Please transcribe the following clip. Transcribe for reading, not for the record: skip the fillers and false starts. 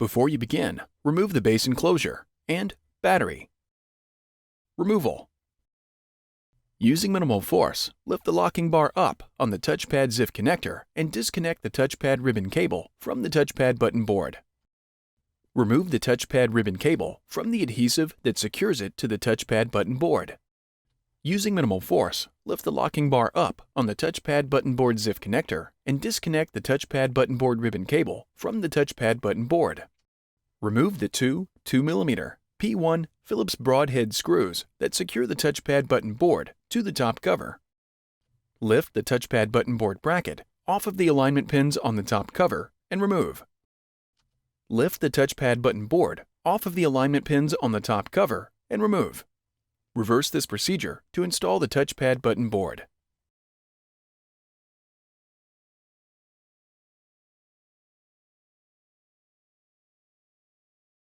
Before you begin, remove the base enclosure and battery. Removal. Using minimal force, lift the locking bar up on the touchpad ZIF connector and disconnect the touchpad ribbon cable from the touchpad button board. Remove the touchpad ribbon cable from the adhesive that secures it to the touchpad button board. Using minimal force, lift the locking bar up on the touchpad button board ZIF connector and disconnect the touchpad button board ribbon cable from the touchpad button board. Remove the two 2mm P1 Phillips broadhead screws that secure the touchpad button board to the top cover. Lift the touchpad button board bracket off of the alignment pins on the top cover and remove. Lift the touchpad button board off of the alignment pins on the top cover and remove. Reverse this procedure to install the touchpad button board.